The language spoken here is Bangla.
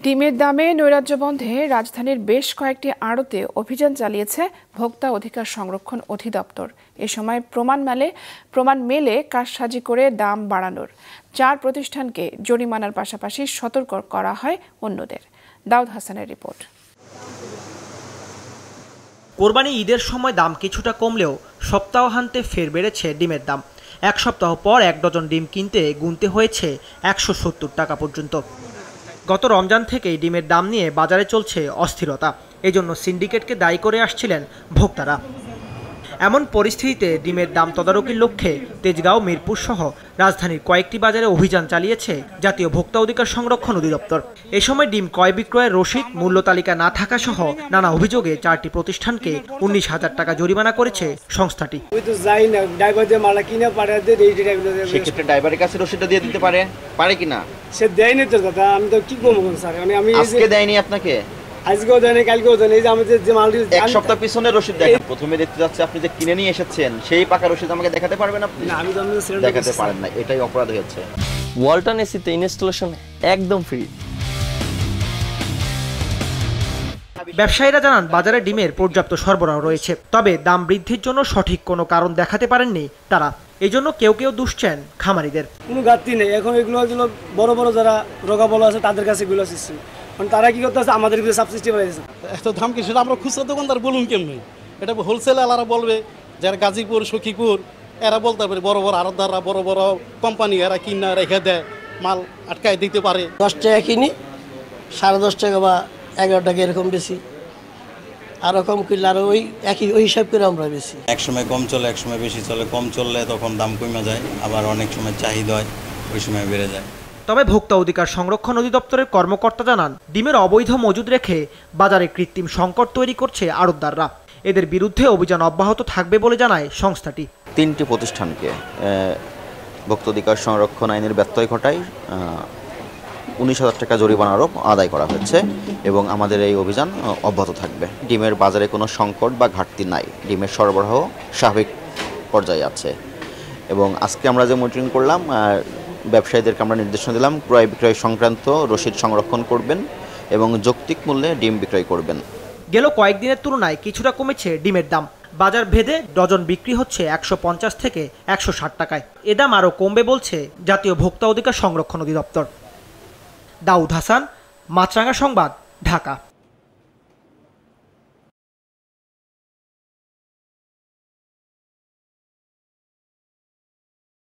ডিমের দামে নৈরাজ্য বন্ধে রাজধানীর বেশ কয়েকটি আড়তে অভিযান চালিয়েছে ভোক্তা অধিকার সংরক্ষণ অধিদপ্তর। এ সময় প্রমাণ মেলে কারসাজি করে দাম বাড়ানোর 4 প্রতিষ্ঠানকে জরিমানার পাশাপাশি সতর্ক করা হয় অন্যদের। দাউদ হাসানের রিপোর্ট। কোরবানি ঈদের সময় দাম কিছুটা কমলেও সপ্তাহান্তে ফের বেড়েছে ডিমের দাম। এক সপ্তাহ পর 1 ডজন ডিম কিনতে গুনতে হয়েছে 170 টাকা পর্যন্ত। গত রমজান থেকেই ডিমের দাম নিয়ে বাজারে চলছে অস্থিরতা। এজন্য সিন্ডিকেটকে দায়ী করে আসছিলেন ভোক্তারা। এমন পরিস্থিতিতে ডিমের দাম তদারকির লক্ষ্যে তেজগাঁও, মিরপুর সহ রাজধানীর কয়েকটি বাজারে অভিযান চালিয়েছে জাতীয় ভোক্তা অধিকার সংরক্ষণ অধিদপ্তর। এ সময় ডিম ক্রয় বিক্রয়ের রসিদ, মূল্য তালিকা না থাকা সহ নানা অভিযোগে 4টি প্রতিষ্ঠানকে 19,000 টাকা জরিমানা করেছে সংস্থাটি। সেক্ষেত্রে ড্রাইভারের কাছে রসিদটা দিয়ে দিতে পারে কিনা? সে দেয়নি তো দাদা, আমি তো কি করবো স্যার। আমি আজকে দেয়নি আপনাকে? আজকেও দেয়নি, কালকেও দেয়নি। এই যে আমাদের যে মালটি 1 সপ্তাহ পিছনে রসিদ দেখেন। প্রথমে দেখতে যাচ্ছে আপনি যে কিনে নিয়ে এসেছেন সেই পাকা রসিদ আমাকে দেখাতে পারবেন আপনি? না, আমি তো দেখাতে পারেন না, এটাই অপরাধ হয়েছে। ওয়ালটন এসিতে ইনস্টলেশন একদম ফ্রি। ব্যবসায়ীরা জানান বাজারে ডিমের পর্যাপ্ত সরবরাহ রয়েছে, তবে দাম বৃদ্ধির জন্য সঠিক কোনো কারণ দেখাতে পারেননি তারা। এই জন্য কেউ দুষছেন খামারিদের। কোনো ঘাটতি নেই। এখন এগুলো বড় বড় যারা রোগাবল আছে তাদের কাছে এগুলো সিস্টেম, কারণ তারা কি করতেছে আমাদের বিরুদ্ধে সাবসিডি বাড়িয়েছে। এত দাম কি সেটা আমরা খুচরা দোকানদার বলুন কেমনি? এটা হোলসেল আলারা বলবে, যারা গাজীপুর, সখীপুর এরা বলতে পারে, বড় বড় আড়তদাররা, বড় বড় কোম্পানি এরা কিনা রেখে দেয়, মাল আটকায় দিতে পারে। 10 টাকা কিনি, 10.5 টাকা বা 11 টাকা এরকম বেশি। আর কম কিনলে আর ওই হিসাব করে আমরা বেশি। এক সময় কম চলে, এক সময় বেশি চলে। কম চললে তখন দাম কমে যায়, আবার অনেক সময় চাহিদা হয়, ওই সময় বেড়ে যায়। তবে ভোক্তা অধিকার সংরক্ষণ অধিদপ্তরের কর্মকর্তা জানান, ডিমের অবৈধ মজুদ রেখে বাজারে কৃত্রিম সংকট তৈরি করছে আড়তদাররা। এদের বিরুদ্ধে অভিযান অব্যাহত থাকবে বলে জানায় সংস্থাটি। 3টি প্রতিষ্ঠানকে ভোক্তা অধিকার সংরক্ষণ আইনের ব্যত্যয় ঘটায় 19,000 টাকা জরিমানা আদায় করা হয়েছে এবং আমাদের এই অভিযান অব্যাহত থাকবে। ডিমের বাজারে কোনো সংকট বা ঘাটতি নাই, ডিমের সরবরাহ স্বাভাবিক পর্যায়ে আছে। এবং আজকে আমরা যে মনিটরিং করলাম, ব্যবসায়ীদেরকে আমরা নির্দেশনা দিলাম ক্রয় বিক্রয় সংক্রান্ত রসিদ সংরক্ষণ করবেন এবং যৌক্তিক মূল্যে ডিম বিক্রয় করবেন। গেল কয়েকদিনের তুলনায় কিছুটা কমেছে ডিমের দাম। বাজার ভেদে ডজন বিক্রি হচ্ছে 150 থেকে 160 টাকায়। এ দাম আরও কমবে বলছে জাতীয় ভোক্তা অধিকার সংরক্ষণ অধিদপ্তর। দাউদ হাসান, মাছরাঙা সংবাদ, ঢাকা।